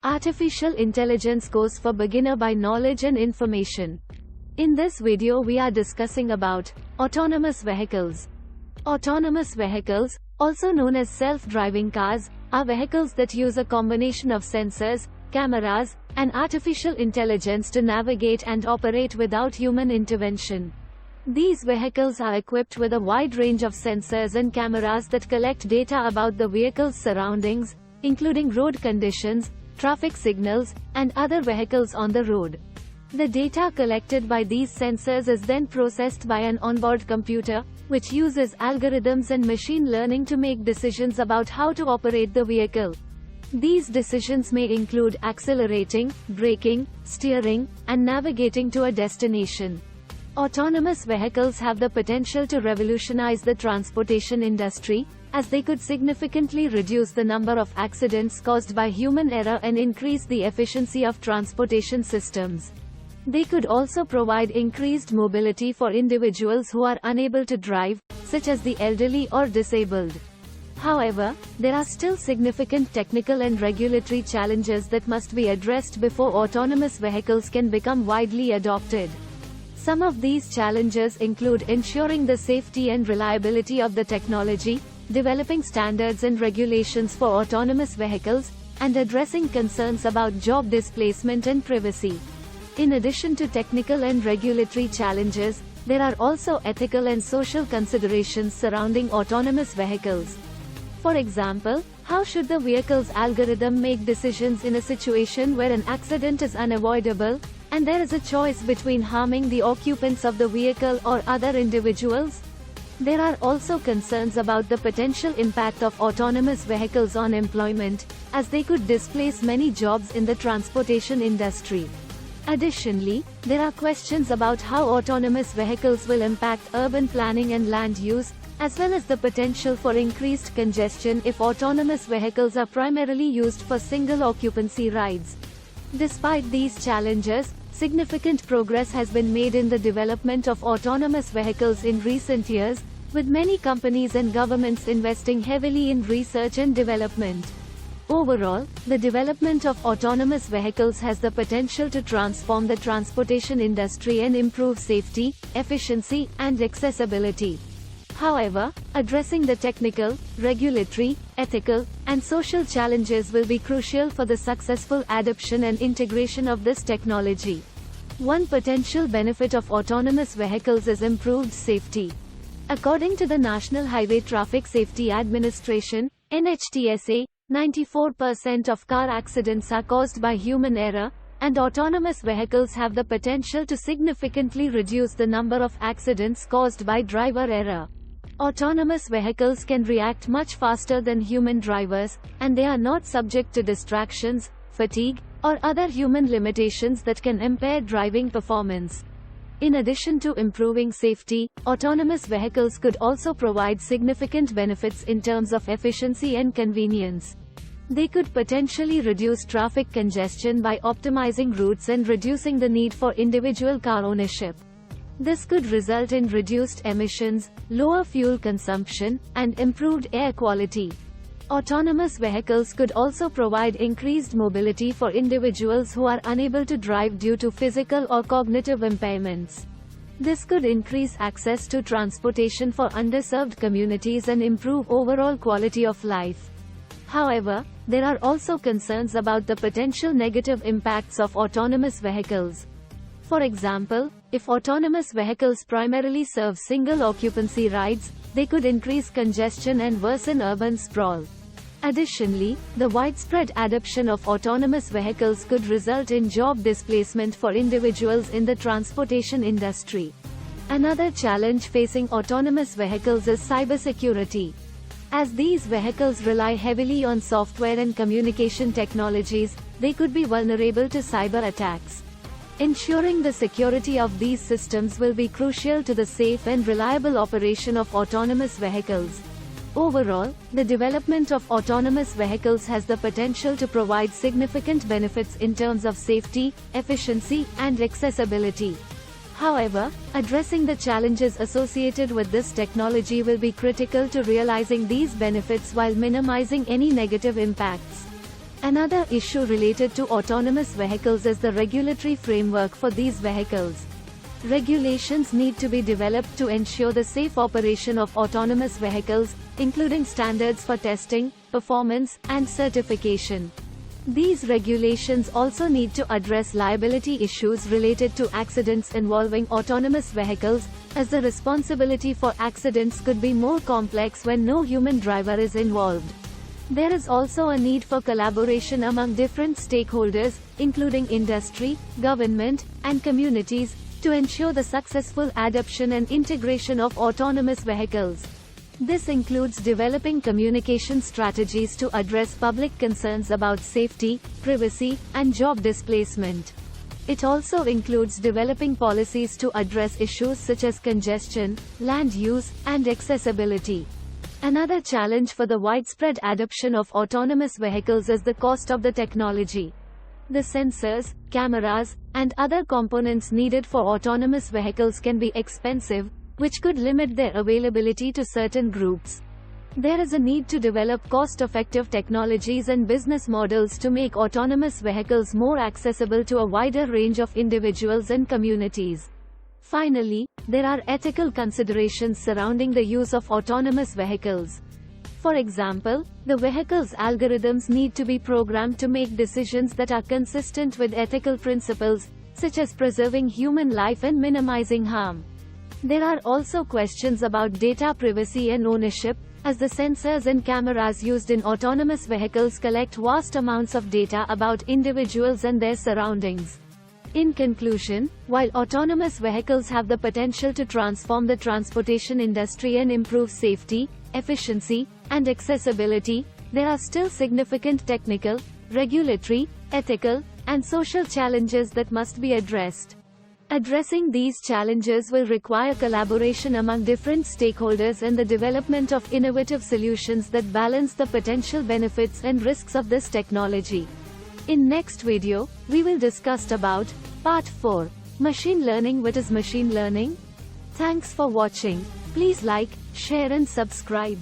Artificial Intelligence Course for Beginner by Knowledge and Information. In this video we are discussing about autonomous vehicles. Autonomous vehicles, also known as self-driving cars, are vehicles that use a combination of sensors, cameras, and artificial intelligence to navigate and operate without human intervention. These vehicles are equipped with a wide range of sensors and cameras that collect data about the vehicle's surroundings, including road conditions, traffic signals, and other vehicles on the road. The data collected by these sensors is then processed by an onboard computer, which uses algorithms and machine learning to make decisions about how to operate the vehicle. These decisions may include accelerating, braking, steering, and navigating to a destination. Autonomous vehicles have the potential to revolutionize the transportation industry, as they could significantly reduce the number of accidents caused by human error and increase the efficiency of transportation systems. They could also provide increased mobility for individuals who are unable to drive, such as the elderly or disabled. However, there are still significant technical and regulatory challenges that must be addressed before autonomous vehicles can become widely adopted. Some of these challenges include ensuring the safety and reliability of the technology, developing standards and regulations for autonomous vehicles, and addressing concerns about job displacement and privacy. In addition to technical and regulatory challenges, there are also ethical and social considerations surrounding autonomous vehicles. For example, how should the vehicle's algorithm make decisions in a situation where an accident is unavoidable, and there is a choice between harming the occupants of the vehicle or other individuals? There are also concerns about the potential impact of autonomous vehicles on employment, as they could displace many jobs in the transportation industry. Additionally, there are questions about how autonomous vehicles will impact urban planning and land use, as well as the potential for increased congestion if autonomous vehicles are primarily used for single-occupancy rides. Despite these challenges, significant progress has been made in the development of autonomous vehicles in recent years, with many companies and governments investing heavily in research and development. Overall, the development of autonomous vehicles has the potential to transform the transportation industry and improve safety, efficiency, and accessibility. However, addressing the technical, regulatory, ethical, and social challenges will be crucial for the successful adoption and integration of this technology. One potential benefit of autonomous vehicles is improved safety. According to the National Highway Traffic Safety Administration, NHTSA, 94% of car accidents are caused by human error, and autonomous vehicles have the potential to significantly reduce the number of accidents caused by driver error. Autonomous vehicles can react much faster than human drivers, and they are not subject to distractions, fatigue, or other human limitations that can impair driving performance. In addition to improving safety, autonomous vehicles could also provide significant benefits in terms of efficiency and convenience. They could potentially reduce traffic congestion by optimizing routes and reducing the need for individual car ownership. This could result in reduced emissions, lower fuel consumption, and improved air quality. Autonomous vehicles could also provide increased mobility for individuals who are unable to drive due to physical or cognitive impairments. This could increase access to transportation for underserved communities and improve overall quality of life. However, there are also concerns about the potential negative impacts of autonomous vehicles. For example, if autonomous vehicles primarily serve single-occupancy rides, they could increase congestion and worsen urban sprawl. Additionally, the widespread adoption of autonomous vehicles could result in job displacement for individuals in the transportation industry. Another challenge facing autonomous vehicles is cybersecurity. As these vehicles rely heavily on software and communication technologies, they could be vulnerable to cyber attacks. Ensuring the security of these systems will be crucial to the safe and reliable operation of autonomous vehicles. Overall, the development of autonomous vehicles has the potential to provide significant benefits in terms of safety, efficiency, and accessibility. However, addressing the challenges associated with this technology will be critical to realizing these benefits while minimizing any negative impacts. Another issue related to autonomous vehicles is the regulatory framework for these vehicles. Regulations need to be developed to ensure the safe operation of autonomous vehicles, including standards for testing, performance, and certification. These regulations also need to address liability issues related to accidents involving autonomous vehicles, as the responsibility for accidents could be more complex when no human driver is involved. There is also a need for collaboration among different stakeholders, including industry, government, and communities, to ensure the successful adoption and integration of autonomous vehicles. This includes developing communication strategies to address public concerns about safety, privacy, and job displacement. It also includes developing policies to address issues such as congestion, land use, and accessibility. Another challenge for the widespread adoption of autonomous vehicles is the cost of the technology. The sensors, cameras, and other components needed for autonomous vehicles can be expensive, which could limit their availability to certain groups. There is a need to develop cost-effective technologies and business models to make autonomous vehicles more accessible to a wider range of individuals and communities. Finally, there are ethical considerations surrounding the use of autonomous vehicles. For example, the vehicle's algorithms need to be programmed to make decisions that are consistent with ethical principles, such as preserving human life and minimizing harm. There are also questions about data privacy and ownership, as the sensors and cameras used in autonomous vehicles collect vast amounts of data about individuals and their surroundings. In conclusion, while autonomous vehicles have the potential to transform the transportation industry and improve safety, efficiency, and accessibility, there are still significant technical, regulatory, ethical, and social challenges that must be addressed. Addressing these challenges will require collaboration among different stakeholders and the development of innovative solutions that balance the potential benefits and risks of this technology. In next video, we will discuss about Part 4. Machine learning. What is machine learning? Thanks for watching. Please like, share and subscribe.